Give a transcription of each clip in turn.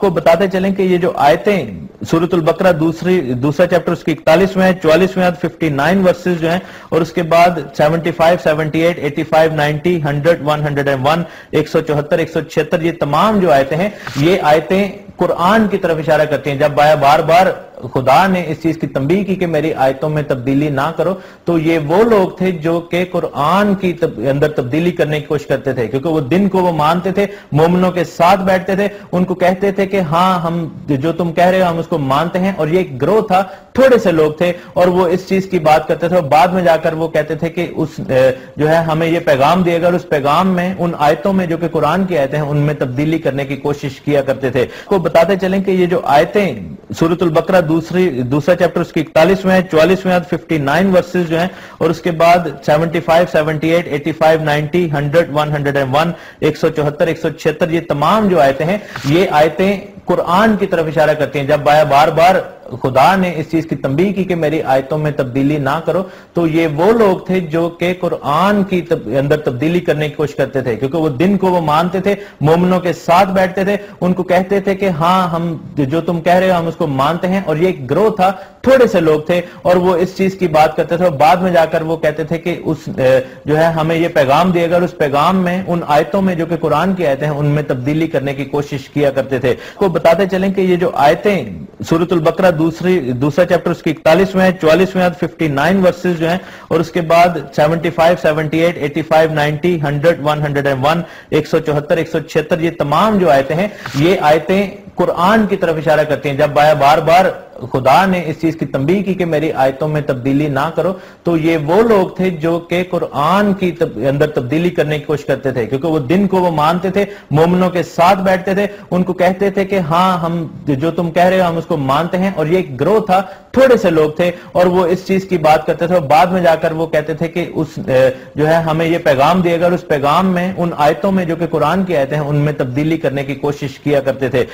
आपको बताते चलें कि ये जो आयतें सूरतुल बकरा दूसरा चैप्टर उसकी 41 में 44 में 59 वर्सेस जो हैं, और उसके बाद 75, 78, 85, 90, 100, 101, 174, 176 ये तमाम जो आयतें हैं, ये आयतें कुरान की तरफ इशारा करती हैं। जब बार बार खुदा ने इस चीज की तंबीह की कि मेरी आयतों में तब्दीली ना करो, तो ये वो लोग थे जो कि कुरान की अंदर तब्दीली करने की कोशिश करते थे, क्योंकि वो दिन को वो मानते थे, मोमिनों के साथ बैठते थे, उनको कहते थे कि हाँ हम जो तुम कह रहे हो हम उसको मानते हैं। और ये एक ग्रोह था, थोड़े से लोग थे और वो इस चीज की बात करते थे। और बाद में जाकर वो कहते थे कि उस जो है हमें ये पैगाम दिएगा, और उस पैगाम में उन आयतों में जो कि कुरान की आयतें हैं उनमें तब्दीली करने की कोशिश किया करते थे। को बताते चलें कि ये जो आयतें सूरतुल बकरा दूसरा चैप्टर उसकी 41 में 44 में 59 वर्सेस जो हैं, और उसके बाद 75, 78, 85, 90, 100, 101, 174, 176 ये तमाम जो आयतें हैं, ये आयतें कुरान की तरफ इशारा करती हैं। जब बार बार खुदा ने इस चीज की तंबीह की कि मेरी आयतों में तब्दीली ना करो, तो ये वो लोग थे जो कि कुरान की अंदर तब्दीली करने की कोशिश करते थे, क्योंकि वो दिन को वो मानते थे, मोमिनों के साथ बैठते थे, उनको कहते थे कि हाँ हम जो तुम कह रहे हो हम उसको मानते हैं। और ये एक ग्रोह था, थोड़े से लोग थे और वो इस चीज की बात करते थे। और बाद में जाकर वो कहते थे कि उस जो है हमें ये पैगाम दिएगा, और उस पैगाम में उन आयतों में जो कि कुरान की आयतें हैं उनमें तब्दीली करने की कोशिश किया करते थे। को बताते चलें कि ये जो आयतें सूरतुल बकरा दूसरा चैप्टर उसकी 41 में 44 में 59 वर्सेस जो हैं, और उसके बाद 75, 78, 85, 90, 100, 101, 174, 176 ये तमाम जो आयतें हैं, ये आयतें कुरान की तरफ इशारा करती हैं। जब बार बार खुदा ने इस चीज की तंबीह की कि मेरी आयतों में तब्दीली ना करो, तो ये वो लोग थे जो कि कुरान की अंदर तब्दीली करने की कोशिश करते थे, क्योंकि वो दिन को वो मानते थे, मोमिनों के साथ बैठते थे, उनको कहते थे कि हाँ हम जो तुम कह रहे हो हम उसको मानते हैं। और ये एक ग्रोह था, थोड़े से लोग थे और वो इस चीज की बात करते थे। और बाद में जाकर वो कहते थे कि उस जो है हमें ये पैगाम दिएगा, और उस पैगाम में उन आयतों में जो कि कुरान की आयतें हैं उनमें तब्दीली करने की कोशिश किया करते थे।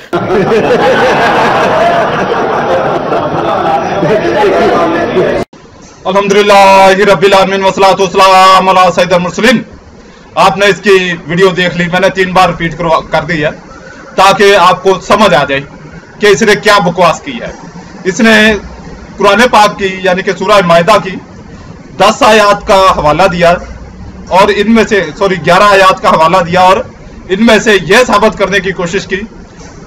अल्हम्दुलिल्लाह रब्बिल आलमीन वस्सलातु वस्सलाम अला सय्यिदिल मुरसलीन। आपने इसकी वीडियो देख ली, मैंने 3 बार रिपीट कर दी है ताकि आपको समझ आ जाए कि इसने क्या बकवास की है। इसने कुरान पाक की यानी कि सूरह माइदा की 10 आयात का हवाला दिया और इनमें से 11 आयात का हवाला दिया, और इनमें से यह साबित करने की कोशिश की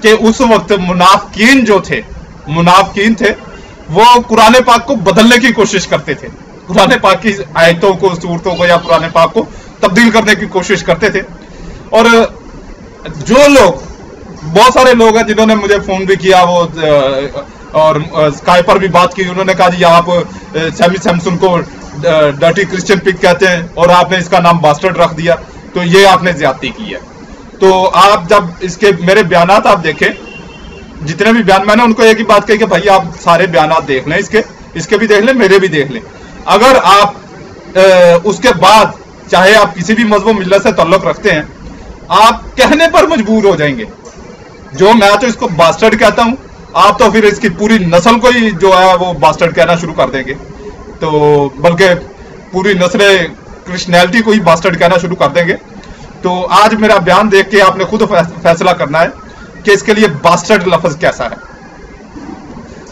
कि उस वक्त मुनाफिकीन थे वो कुरान पाक को बदलने की कोशिश करते थे, कुरान पाक की आयतों को, सूरतों को या कुरान पाक को तब्दील करने की कोशिश करते थे। और जो लोग, बहुत सारे लोग हैं जिन्होंने मुझे फोन भी किया, वो और स्काइप पर भी बात की, उन्होंने कहा जी आप सैमी सैमसन को डर्टी क्रिश्चियन पिग कहते हैं और आपने इसका नाम बास्टर्ड रख दिया, तो ये आपने ज्यादती की है। तो आप जब इसके मेरे बयानात आप देखें, जितने भी बयान, मैंने उनको एक ही बात कही कि भाई आप सारे बयानात देख लें, इसके भी देख लें, मेरे भी देख लें। अगर आप उसके बाद चाहे आप किसी भी मजहब मिल्लत से ताल्लुक रखते हैं, आप कहने पर मजबूर हो जाएंगे। जो मैं तो इसको बास्टर्ड कहता हूं, आप तो फिर इसकी पूरी नस्ल को ही जो है वो बास्टर्ड कहना शुरू कर देंगे, तो बल्कि पूरी नस्ल क्रिश्चियनिटी को ही बास्टर्ड कहना शुरू कर देंगे। तो आज मेरा बयान देख के आपने खुद फैसला करना है कि इसके लिए बास्टर्ड लफ्ज कैसा है।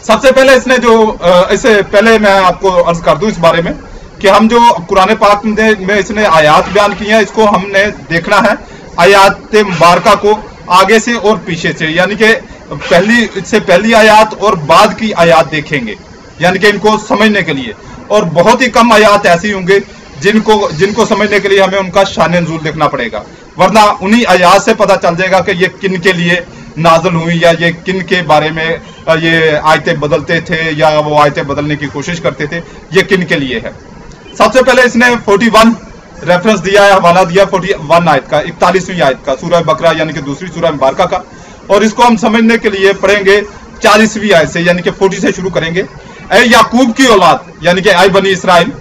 सबसे पहले इसने जो इससे पहले मैं आपको अर्ज कर दूं इस बारे में कि हम जो कुरान पाक में इसने आयात बयान की हैं, इसको हमने देखना है आयात मुबारका को आगे से और पीछे से, यानी कि इससे पहली आयात और बाद की आयात देखेंगे, यानी कि इनको समझने के लिए। और बहुत ही कम आयात ऐसी होंगे जिनको समझने के लिए हमें उनका शान नुज़ूल देखना पड़ेगा, वरना उन्हीं आयात से पता चल जाएगा कि ये किन के लिए नाज़िल हुई या ये किन के बारे में ये आयतें बदलते थे या वो आयतें बदलने की कोशिश करते थे, ये किन के लिए है। सबसे पहले इसने 41 रेफरेंस दिया है, हवाला दिया 41 आयत का, 41वीं आयत का, सूरह बकरा यानी कि दूसरी सूरह मुबारका का। और इसको हम समझने के लिए पढ़ेंगे 40वीं आयत से, यानी कि 40 से शुरू करेंगे। ऐ याकूब की औलाद यानी कि ऐ बनी इसराइल,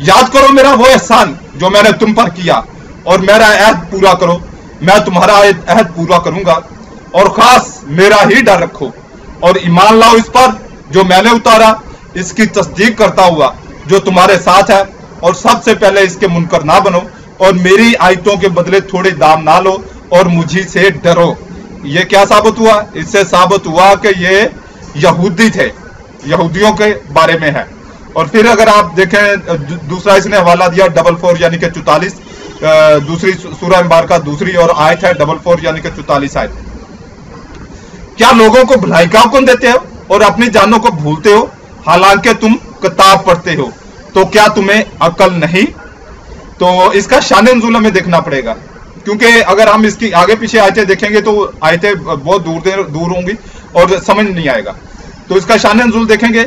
याद करो मेरा वो एहसान जो मैंने तुम पर किया और मेरा अहद पूरा करो, मैं तुम्हारा अहद पूरा करूंगा। और खास मेरा ही डर रखो और ईमान लाओ इस पर जो मैंने उतारा, इसकी तस्दीक करता हुआ जो तुम्हारे साथ है, और सबसे पहले इसके मुनकर ना बनो और मेरी आयतों के बदले थोड़े दाम ना लो और मुझी से डरो। ये क्या साबित हुआ? इससे साबित हुआ कि ये यहूदी थे, यहूदियों के बारे में है। और फिर अगर आप देखें दूसरा इसने हवाला दिया 44 यानी कि 44, दूसरी सूरह मुबारका दूसरी और आयत है 44 यानी कि 44 आयत। क्या लोगों को भलाई का हुक्म देते हो और अपनी जानों को भूलते हो, हालांकि तुम किताब पढ़ते हो, तो क्या तुम्हें अकल नहीं? तो इसका शान नुज़ूल हमें देखना पड़ेगा, क्योंकि अगर हम इसकी आगे पीछे आयतें देखेंगे तो आयतें बहुत दूर होंगी और समझ नहीं आएगा। तो इसका शान नुज़ूल देखेंगे।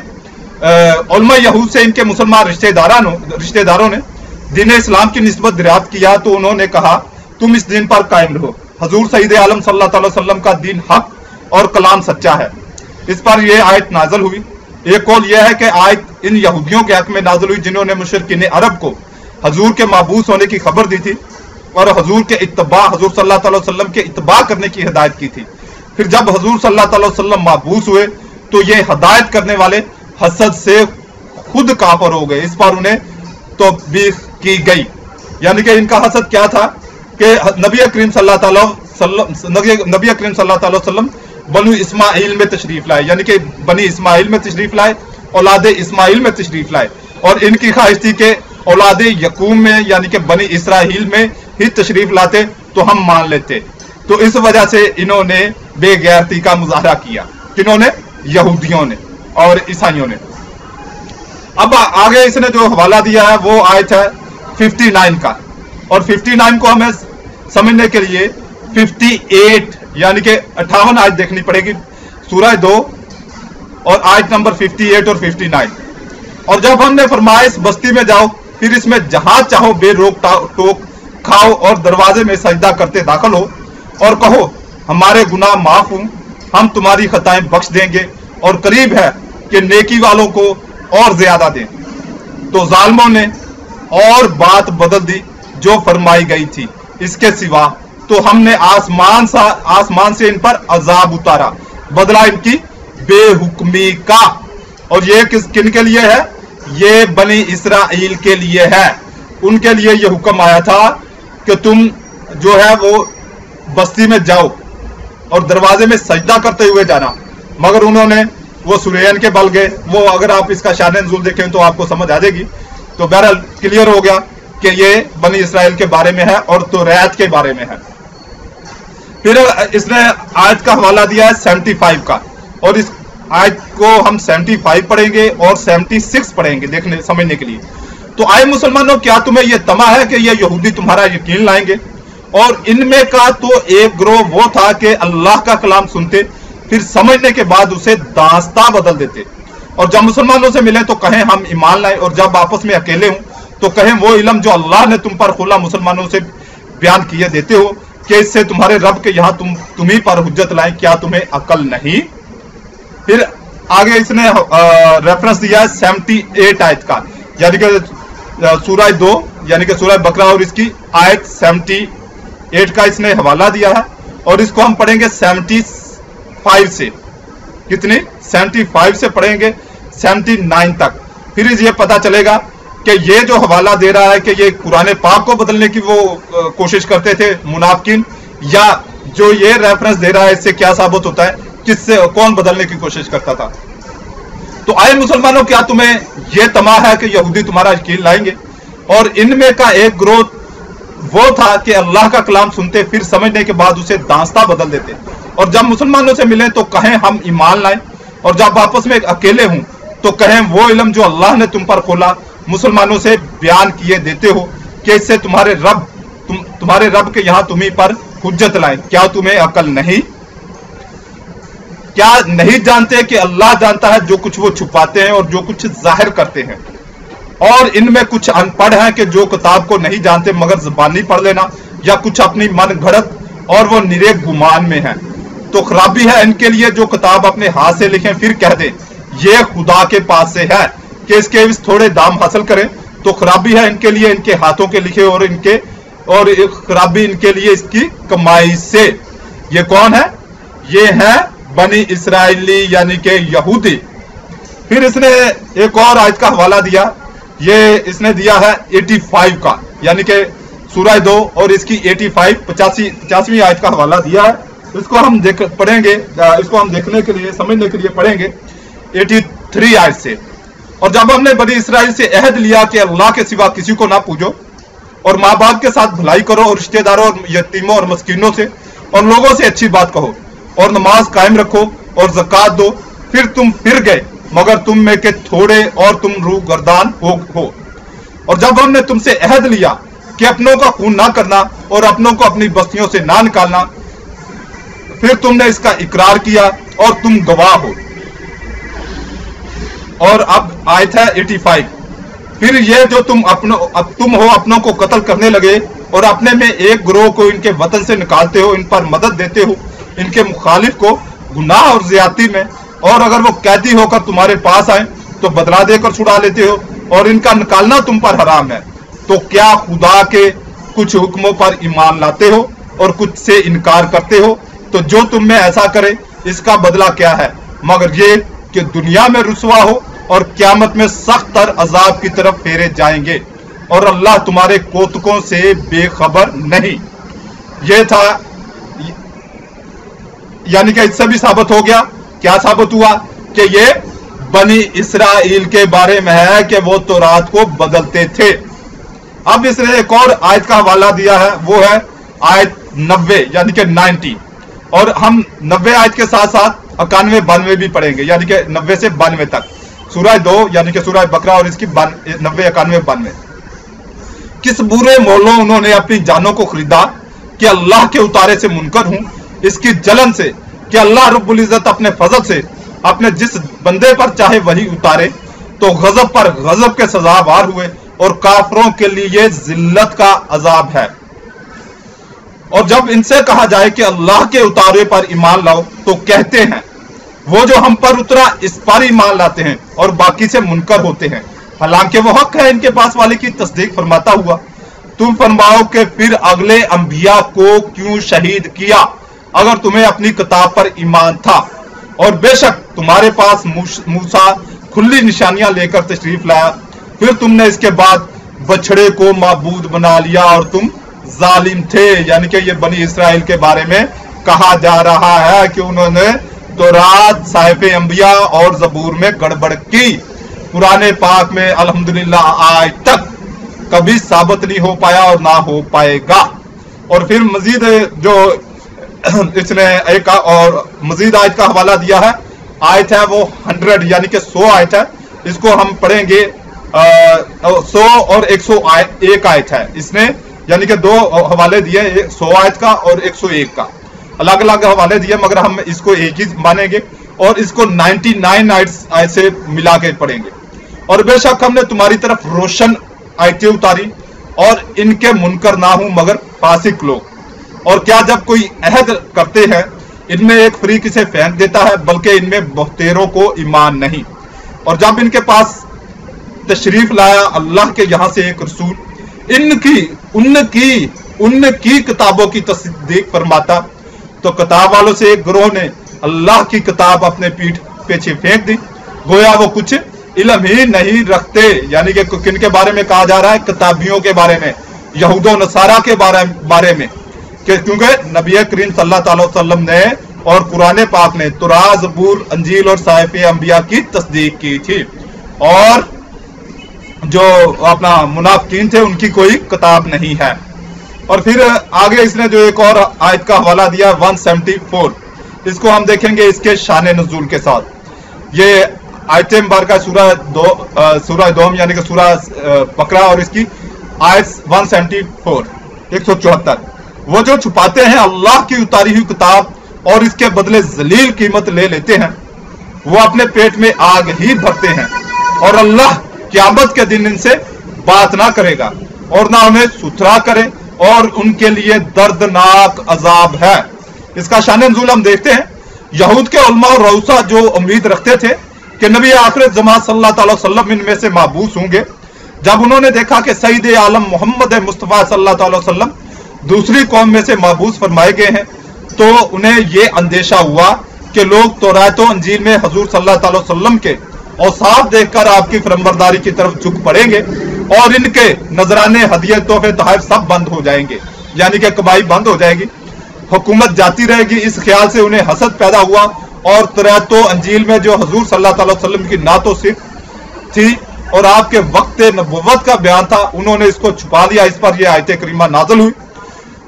उलमा यहूद से इनके मुसलमान रिश्तेदारों ने दीन इस्लाम की निस्बत दरियाफ्त किया तो उन्होंने कहा तुम इस दिन पर कायम रहो, हजूर सईद आलम सल्लल्लाहु अलैहि वसल्लम का दीन हक और कलाम सच्चा है। इस पर यह आयत नाजल हुई। एक कौल यह है कि आयत इन यहूदियों के हक में नाजल हुई जिन्होंने मुशरिकीन अरब को हजूर के माबूस होने की खबर दी थी और हजूर के इत्तबा, हजूर सल्लल्लाहु अलैहि वसल्लम के इत्तबा करने की हिदायत की थी। फिर जब हजूर सल्लल्लाहु अलैहि वसल्लम माबूस हुए तो ये हिदायत करने वाले हसद से खुद काफर हो गए। इस पर उन्हें तौबीख की गई, यानी कि इनका हसद क्या था कि नबी करीम सल्लल्लाहु अलैहि वसल्लम बनु इस्माइल में तशरीफ लाए, यानी कि बनी इस्माइल में तशरीफ लाए, औलादे इस्माइल में तशरीफ लाए, और इनकी ख्वाहिश थी कि औलादे यकूम में यानी कि बनी इसराइल में ही तशरीफ लाते तो हम मान लेते। तो इस वजह से इन्होंने बेगैरती का मुजाहरा किया, किन्होंने? यहूदियों ने और ईसाइयों ने। अब आगे इसने जो हवाला दिया है वो आयत है 59 का, और 59 को हमें समझने के लिए 58 यानी कि 58 आयत देखनी पड़ेगी, सूरह 2 और आयत नंबर 58 और 59। और जब हमने फरमाया इस बस्ती में जाओ, फिर इसमें जहां चाहो बेरोक टोक खाओ और दरवाजे में सजदा करते दाखिल हो और कहो हमारे गुनाह माफ हूं, हम तुम्हारी खताएं बख्श देंगे और करीब है कि नेकी वालों को और ज्यादा दें। तो जालिमों ने और बात बदल दी जो फरमाई गई थी, इसके सिवा तो हमने आसमान से इन पर अजाब उतारा, बदला इनकी बेहुक्मी का। और ये किन के लिए है? ये बनी इसराइल के लिए है। उनके लिए ये हुक्म आया था कि तुम जो है वो बस्ती में जाओ और दरवाजे में सजदा करते हुए जाना, मगर उन्होंने वो सुरैन के बल गए। वो अगर आप इसका शान नुज़ूल देखें तो आपको समझ आ जाएगी। तो बहरहाल क्लियर हो गया कि ये बनी इसराइल के बारे में है और तो रैत के बारे में है। फिर इसने आयत का हवाला दिया है 75 का, और इस आयत को हम 75 पढ़ेंगे और 76 पढ़ेंगे देखने समझने के लिए। तो आए मुसलमानों, क्या तुम्हें यह तमा है कि ये यहूदी तुम्हारा यकीन लाएंगे? और इनमें का तो एक ग्रोह वो था कि अल्लाह का कलाम सुनते, फिर समझने के बाद उसे दास्ता बदल देते, और जब मुसलमानों से मिले तो कहें हम ईमान लाए, और जब आपस में अकेले हों तो कहें वो इल्म जो अल्लाह ने तुम पर खुला मुसलमानों से बयान किए देते हो कि इससे तुम्हारे रब के यहाँ तुम्ही पर हुज्जत लाएं, क्या तुम्हें अकल नहीं? फिर आगे इसने रेफरेंस दिया है 78 आयत का, यानी कि सूरह 2 यानी कि सूरह बकरा और इसकी आयत 78 का इसने हवाला दिया है, और इसको हम पढ़ेंगे 75 से। कितने? 75 से पढ़ेंगे 79 तक। फिर ये पता चलेगा कि ये जो हवाला दे रहा है कि ये कुरान पाक को बदलने की वो कोशिश करते थे मुनाफिकीन, या जो ये रेफरेंस दे रहा है इससे क्या साबित होता है, किससे कौन बदलने की कोशिश करता था? तो आए मुसलमानों, क्या तुम्हें यह तमा है कि यहूदी तुम्हारा यकीन लाएंगे? और इनमें का एक ग्रोथ वो था कि अल्लाह का कलाम सुनते, फिर समझने के बाद उसे दास्ता बदल देते, और जब मुसलमानों से मिले तो कहें हम ईमान लाएं, और जब आपस में अकेले हों तो कहें वो इल्म जो अल्लाह ने तुम पर खोला मुसलमानों से बयान किए देते हो कि इससे तुम्हारे रब के यहाँ तुम्ही पर हुज्जत लाएं, क्या तुम्हें अकल नहीं? क्या नहीं जानते कि अल्लाह जानता है जो कुछ वो छुपाते हैं और जो कुछ जाहिर करते हैं? और इनमें कुछ अनपढ़ हैं कि जो किताब को नहीं जानते मगर ज़बानी पढ़ लेना, या कुछ अपनी मन घड़त और वो निरे गुमान में है। तो खराबी है इनके लिए जो किताब अपने हाथ से लिखें फिर कह दे ये खुदा के पास से है कि इसके इस थोड़े दाम हासिल करें। तो खराबी है इनके लिए इनके हाथों के लिखे, और खराबी इनके लिए इसकी कमाई से। ये कौन है? ये है बनी इसराइली यानी कि यहूदी। फिर इसने एक और आयत का हवाला दिया, ये इसने दिया है 85 का, यानी कि सूरह 2 और इसकी 85 85वीं आयत का हवाला दिया है। इसको हम पढ़ेंगे, इसको हम देखने के लिए, समझने के लिए पढ़ेंगे 83 आयत से। और जब हमने बनी इसराइल से अहद लिया कि अल्लाह के सिवा किसी को ना पूजो, और माँ बाप के साथ भलाई करो, और रिश्तेदारों और यतीमों और मस्कीनों से और लोगों से अच्छी बात कहो, और नमाज कायम रखो और ज़कात दो, फिर तुम फिर गए मगर तुम में के थोड़े और तुम रूह गर्दान हो। और जब हमने तुमसे अहद लिया कि अपनों का खून ना करना और अपनों को अपनी बस्तियों से ना निकालना, फिर तुमने इसका इकरार किया और तुम गवाह हो। और अब आयत है 85, फिर ये जो तुम अपनों को कत्ल करने लगे और अपने में एक गिरोह को इनके वतन से निकालते हो, इन पर मदद देते हो, इनके मुखालिफ को गुनाह और ज्यादती में, और अगर वो कैदी होकर तुम्हारे पास आए तो बदला देकर छुड़ा लेते हो, और इनका निकालना तुम पर हराम है, तो क्या खुदा के कुछ हुक्मों पर ईमान लाते हो और कुछ से इनकार करते हो? तो जो तुम में ऐसा करे इसका बदला क्या है, मगर ये कि दुनिया में रुसवा हो और क़यामत में सख्त तर अजाब की तरफ फेरे जाएंगे, और अल्लाह तुम्हारे कोतकों से बेखबर नहीं। ये था, यानी कि इससे भी साबित हो गया, क्या साबित हुआ कि ये बनी इसराइल के बारे में है कि वो तौरात को बदलते थे। अब इसने एक और आयत का हवाला दिया है, वो है आयत 90 यानी कि 90, और हम 90 आयत के साथ साथ 91, 92 भी पढ़ेंगे, यानी कि 90 से 92 तक, सूरह 2 यानी कि सूरह बकरा और इसकी 90, 91, 92। किस बुरे मोलों उन्होंने अपनी जानों को खरीदा कि अल्लाह के उतारे से मुनकर हूं, इसकी जलन से कि अल्लाह रब्बुल इज्जत अपने फजल से अपने जिस बंदे पर चाहे वही उतारे, तो गजब पर गजब के सजावार हुए, और काफरों के लिए जिल्लत का अजाब है। और जब इनसे कहा जाए कि अल्लाह के उतारे पर ईमान लाओ, तो कहते हैं वो जो हम पर उतरा इस पर ईमान लाते हैं और बाकी से मुनकर होते हैं, हालांकि वो हक है इनके पास वाले की तस्दीक फरमाता हुआ। तुम फरमाओ कि फिर अगले अंबिया को क्यों शहीद किया अगर तुम्हें अपनी किताब पर ईमान था, और बेशक तुम्हारे पास मूसा खुली निशानियां लेकर तशरीफ लाया, फिर तुमने इसके बाद बछड़े को माबूद बना लिया और तुम जालिम थे। यानी कि ये बनी इसराइल के बारे में कहा जा रहा है कि उन्होंने तौरात, साहिफ़े अंबिया और ज़बूर में गड़बड़ की। कुरान पाक में अल्हम्दुलिल्लाह आज तक कभी साबित नहीं हो पाया और ना हो पाएगा। और फिर मजीद जो इसने एक और मजीद आयत का हवाला दिया है, आयत है वो 100 यानी कि 100 आयत है, इसको हम पढ़ेंगे 100 और 101 आयत है इसने, यानी कि 2 हवाले दिए, 100 आयत का और 101 का, अलग अलग हवाले दिए, मगर हम इसको एक ही मानेंगे और इसको 99 आयत से मिला के पढ़ेंगे। और बेशक हमने तुम्हारी तरफ रोशन आयतें उतारी और इनके मुनकर ना हूं मगर फासिक लोग। और क्या जब कोई अहद करते हैं इनमें एक फरीक इसे फेंक देता है, बल्कि इनमें बहुतेरों को ईमान नहीं। और जब इनके पास तशरीफ लाया अल्लाह के यहां से एक रसूल, उनकी किताबों की तस्दीक फरमाता, तो किताब वालों से एक गिरोह ने अल्लाह की किताब अपने पीठ पीछे फेंक दी, गोया वो कुछ इल्म ही नहीं रखते। यानी कि किनके बारे में कहा जा रहा है? किताबियों के बारे में, यहूदो नसारा के बारे में, क्योंकि नबी करीम सल्लल्लाहु अलैहि वसल्लम ने और कुरान पाक ने तौरात, ज़बूर, अंजील और साहिफ़े अंबिया की तस्दीक की थी, और जो अपना मुनाफिकीन थे उनकी कोई किताब नहीं है। और फिर आगे इसने जो एक और आयत का हवाला दिया 174, इसको हम देखेंगे इसके शान नुज़ूल के साथ। ये आयत मुबारका सूरह दोम यानी कि सूरह बकरा और इसकी आयत 174 174। वो जो छुपाते हैं अल्लाह की उतारी हुई किताब और इसके बदले जलील कीमत ले लेते हैं, वो अपने पेट में आग ही भरते हैं, और अल्लाह क़यामत के दिन इनसे बात ना करेगा और ना उन्हें सुथरा करे, और उनके लिए दर्दनाक अजाब है। इसका शान नुज़ूल हम देखते हैं। यहूद के उलमा और रऊसा जो उम्मीद रखते थे कि नबी आखिरत ज़मान सल्लल्लाहु अलैहि वसल्लम इनमें से महबूस होंगे, जब उन्होंने देखा कि सईद आलम मोहम्मद मुस्तफ़ा सल्लल्लाहु अलैहि वसल्लम दूसरी कौम में से महबूस फरमाए गए हैं, तो उन्हें यह अंदेशा हुआ कि लोग तौरात और अंजील में हजूर सल्लल्लाहु अलैहि वसल्लम के औसाफ देखकर आपकी फरमाबरदारी की तरफ झुक पड़ेंगे, और इनके नजराने, हदियत, तोहफे, तोहफ सब बंद हो जाएंगे, यानी कि कमाई बंद हो जाएगी। हुकूमत जाती रहेगी, इस ख्याल से उन्हें हसद पैदा हुआ। और तो अंजील में जो हजूर सल्लल्लाहु अलैहि वसल्लम की नातो सिर्फ थी और आपके वक्त नबुव्वत का बयान था, उन्होंने इसको छुपा लिया। इस पर यह आयत करीमा नाज़िल हुई।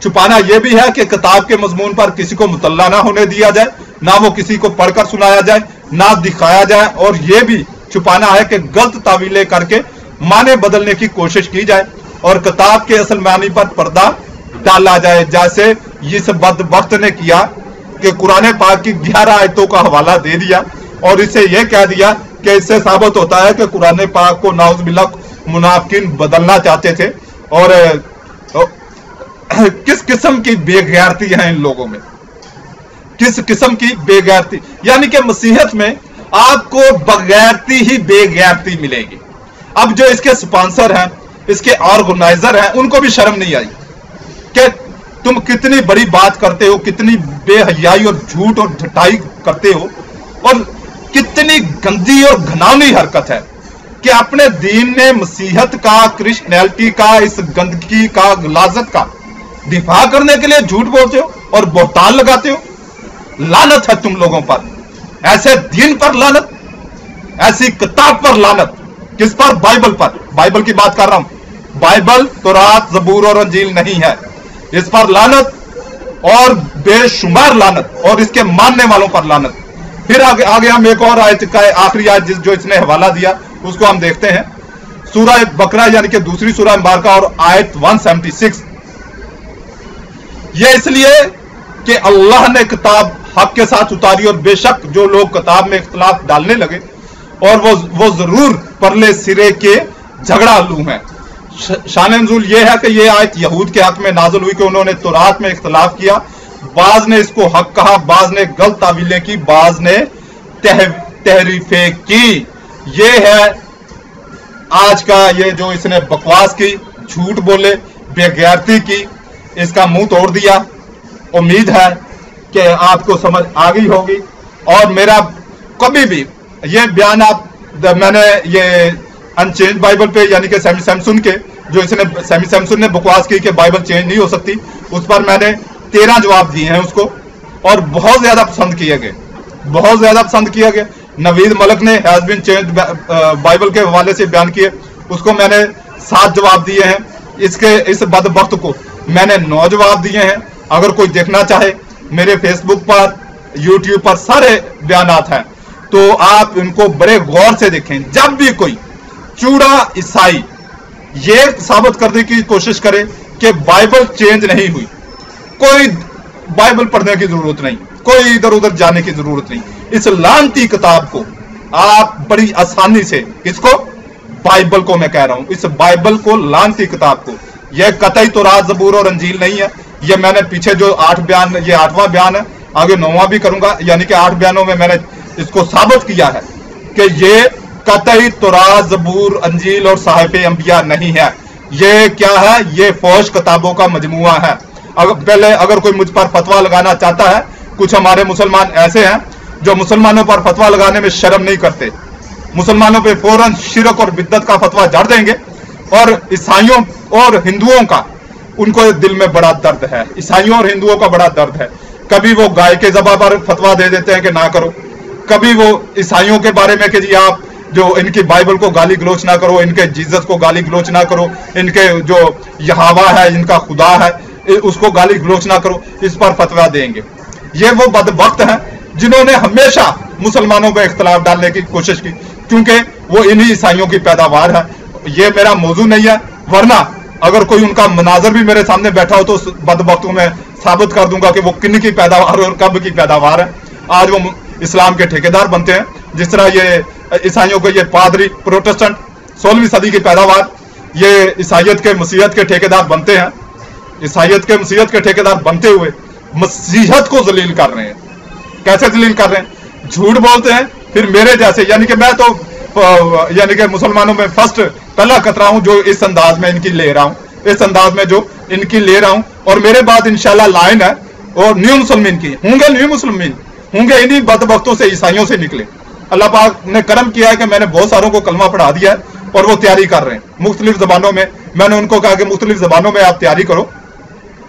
छुपाना यह भी है कि किताब के मजमून पर किसी को मुतल्ला ना होने दिया जाए, ना वो किसी को पढ़कर सुनाया जाए, ना दिखाया जाए। और यह भी छुपाना है कि गलत तावीलें करके माने बदलने की कोशिश की जाए और किताब के असल मानी पर पर्दा डाला जाए, जैसे इस बदबख्त ने किया कि कुरान पाक की 11 आयतों का हवाला दे दिया और इसे यह कह दिया कि इससे साबित होता है कि कुरान पाक को नाउज़ुबिल्लाह मुनाफिकीन बदलना चाहते थे। और किस किस्म की बेगैरती है इन लोगों में, किस किस्म की बेगैरती, यानी कि मसीहत में आपको बगैरती ही बेगैरती मिलेगी। अब जो इसके स्पॉन्सर हैं, इसके ऑर्गेनाइजर हैं, उनको भी शर्म नहीं आई कि तुम कितनी बड़ी बात करते हो, कितनी बेहयाई और झूठ और झटाई करते हो और कितनी गंदी और घिनौनी हरकत है कि अपने दीन ने मसीहत का, क्रिश्चियनिटी का, इस गंदगी का, गलाजत का दिफा करने के लिए झूठ बोलते हो और बोहतान लगाते हो। लानत है तुम लोगों पर, ऐसे दीन पर लानत, ऐसी किताब पर लानत। किस पर? बाइबल पर। बाइबल की बात कर रहा हूं। बाइबल, तौरात, जबूर और अंजील नहीं है। इस पर लानत और बेशुमार लानत और इसके मानने वालों पर लानत। फिर आगे हम एक और आयत का आखिरी आयत जो इसने हवाला दिया उसको हम देखते हैं। सूरह बकरा यानी कि दूसरी सूरह मुबारका और आयत 176। यह इसलिए कि अल्लाह ने किताब हक के साथ उतारी और बेशक जो लोग किताब में इख्तिलाफ डालने लगे और वो जरूर परले सिरे के झगड़ालू हैं। शान नुज़ूल यह है कि यह आयत यहूद के हक में नाज़िल हुई कि उन्होंने तौरात में इख्तिलाफ किया। बाज ने इसको हक कहा, बाज ने गलत तावीलें की, बाज ने तहरीफें की। यह है आज का ये जो इसने बकवास की, झूठ बोले, बेगैरती की, इसका मुंह तोड़ दिया। उम्मीद है कि आपको समझ आ गई होगी। और मेरा कभी भी ये बयान मैंने ये अनचेंज बाइबल पे यानी कि सैमी सैमसन के जो इसने सैमी सैमसन ने बकवास की कि बाइबल चेंज नहीं हो सकती, उस पर मैंने 13 जवाब दिए हैं उसको और बहुत ज्यादा पसंद किए गए, बहुत ज्यादा पसंद किए गए। नवीद मलक ने हैज बीन चेंज बाइबल के हवाले से बयान किए, उसको मैंने 7 जवाब दिए हैं। इस बदबख्त को मैंने 9 जवाब दिए हैं। अगर कोई देखना चाहे मेरे फेसबुक पर, यूट्यूब पर सारे बयानात हैं, तो आप इनको बड़े गौर से देखें। जब भी कोई चूड़ा ईसाई ये साबित करने की कोशिश करे कि बाइबल चेंज नहीं हुई, कोई बाइबल पढ़ने की जरूरत नहीं, कोई इधर उधर जाने की जरूरत नहीं। इस लानती किताब को आप बड़ी आसानी से, इसको बाइबल को मैं कह रहा हूं, इस बाइबल को, लानती किताब को, यह कतई तौरात, जबूर और अंजील नहीं है। यह मैंने पीछे जो 8 बयान, ये 8वां बयान है, आगे 9वां भी करूंगा, यानी कि 8 बयानों में मैंने इसको साबित किया है कि ये कतई तौरात, जबूर, अंजील और साहिफ़े अंबिया नहीं है। ये क्या है? ये फौज किताबों का मजमुआ है। अगर कोई मुझ पर फतवा लगाना चाहता है, कुछ हमारे मुसलमान ऐसे हैं जो मुसलमानों पर फतवा लगाने में शर्म नहीं करते, मुसलमानों पे फौरन शिरक और बिद्दत का फतवा झाड़ देंगे। और ईसाइयों और हिंदुओं का, उनको दिल में बड़ा दर्द है, ईसाइयों और हिंदुओं का बड़ा दर्द है। कभी वो गाय के ज़बह पर फतवा दे देते हैं कि ना करो, कभी वो ईसाइयों के बारे में कि जी आप जो इनकी बाइबल को गाली गलोच ना करो, इनके जीसस को गाली गलोच ना करो, इनके जो यहोवा है, इनका खुदा है, उसको गाली गलोच ना करो, इस पर फतवा देंगे। ये वो बदबख्त हैं जिन्होंने हमेशा मुसलमानों पर इख्तिलाफ डालने की कोशिश की, क्योंकि वो इन्हीं ईसाइयों की पैदावार है। ये मेरा मौजू नहीं है, वरना अगर कोई उनका मनाजर भी मेरे सामने बैठा हो तो उस बदबख्त को मैं साबित कर दूंगा कि वो किन की पैदावार और कब की पैदावार है। आज वो इस्लाम के ठेकेदार बनते हैं, जिस तरह ये ईसाइयों को ये पादरी प्रोटेस्टेंट 16वीं सदी की पैदावार, ये ईसाइयत के मसीहत के ठेकेदार बनते हैं। ईसाइयत के मसीहत के ठेकेदार बनते हुए मसीहत को जलील कर रहे हैं। कैसे जलील कर रहे हैं? झूठ बोलते हैं। फिर मेरे जैसे, यानी कि मैं तो यानी कि मुसलमानों में फर्स्ट पहला खतरा हूं जो इस अंदाज में इनकी ले रहा हूं, इस अंदाज में जो इनकी ले रहा हूं। और मेरे बाद इंशाल्लाह लाइन है और न्यू मुसलमान की होंगे, न्यू मुसलमान होंगे, इन्हीं बदबख्तों से, ईसाइयों से निकले। अल्लाह पाक ने करम किया है कि मैंने बहुत सारों को कलमा पढ़ा दिया है और वो तैयारी कर रहे हैं मुख्तलिफ जबानों में। मैंने उनको कहा कि मुख्तलिफ जबानों में आप तैयारी करो,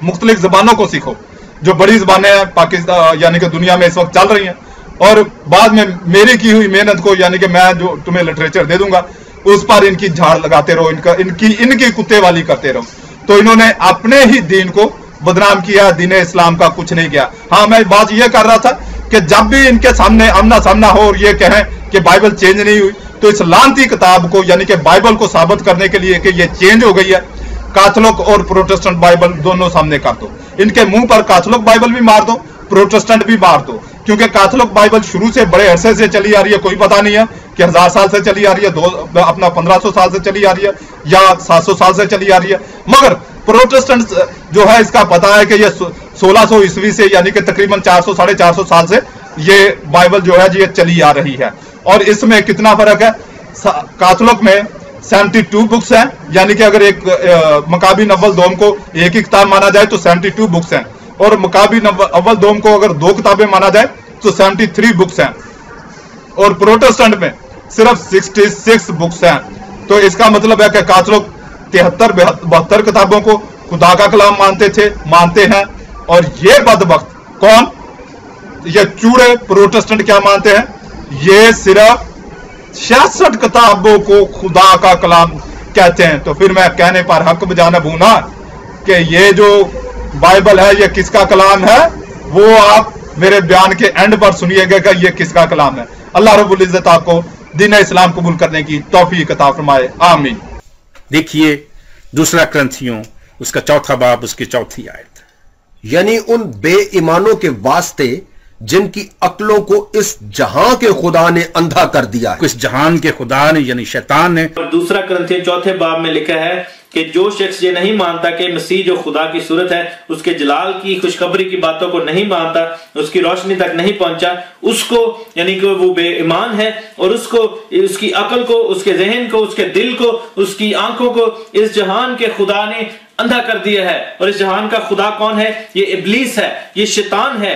मुख्तलिफ जबानों को सीखो, जो बड़ी ज़बानें हैं पाकिस्तान यानी कि दुनिया में इस वक्त चल रही हैं, और बाद में मेरी की हुई मेहनत को यानी कि मैं जो तुम्हें लिटरेचर दे दूंगा उस पर इनकी झाड़ लगाते रहो, इनकी कुत्ते वाली करते रहो। तो इन्होंने अपने ही दीन को बदनाम किया, दीन इस्लाम का कुछ नहीं किया। हाँ, मैं बात ये कर रहा था कि जब भी इनके सामने आमना सामना हो और ये कहें कि बाइबल चेंज नहीं हुई, तो इस लानती किताब को यानी कि बाइबल को साबित करने के लिए कि ये चेंज हो गई है, कैथोलिक और प्रोटेस्टेंट बाइबल दोनों सामने कर दो। इनके मुंह पर कैथोलिक बाइबल भी मार दो, प्रोटेस्टेंट भी मार दो, क्योंकि कैथोलिक बाइबल शुरू से बड़े अरसे से चली आ रही है, कोई पता नहीं है कि 1000 साल से चली आ रही है, 1500 साल से चली आ रही है या 700 साल से चली आ रही है। मगर प्रोटेस्टेंट जो है इसका पता है कि ये 1600 ईस्वी से यानी कि तकरीबन 400 साढ़े 400 साल से ये बाइबल जो है ये चली आ रही है। और इसमें कितना फर्क है, कैथोलिक में 72 बुक्स हैं, यानी कि अगर एक मकाबी नव्वल दोम को एक ही किताब माना जाए तो 72 बुक्स हैं, और मकाबी अव्वल दोम को अगर 2 किताबें माना जाए तो 73 बुक्स हैं, और प्रोटेस्टेंट में सिर्फ 66 बुक्स हैं। तो इसका मतलब है कि कैथोलिक 73-72 किताबों को खुदा का कलाम मानते हैं, और ये बदबख्त कौन, ये चूड़े प्रोटेस्टेंट क्या मानते हैं, ये सिर्फ 66 किताबों को खुदा का कलाम कहते हैं। तो फिर मैं कहने पर हक बजाना भूना कि ये जो बाइबल है ये किसका कलाम है, वो आप मेरे बयान के एंड पर सुनिएगा कि ये किसका कलाम है। अल्लाह रब्बुल इज्जत आपको दीन इस्लाम कबूल करने की तौफीक अता फरमाए, आमीन। देखिए 2 क्रंथियों उसका 4 बाब उसकी 4 आयत, यानी उन बेईमानों के वास्ते जिनकी अक्लों को इस जहां के खुदा ने अंधा कर दिया है। इस जहान के खुदा ने यानी शैतान ने। और 2 क्रंथियों 4 बाब में लिखा है कि जो शख्स ये नहीं मानता कि मसीह जो खुदा की सूरत है, उसके जलाल की खुशखबरी की बातों को नहीं मानता, उसकी रोशनी तक नहीं पहुंचा, उसको यानी कि वो बेईमान है, और उसको उसकी अकल को, उसके जहन को, उसके दिल को, उसकी आंखों को इस जहान के खुदा ने अंधा कर दिया है। और इस जहान का खुदा कौन है? ये इब्लीस है, ये शैतान है।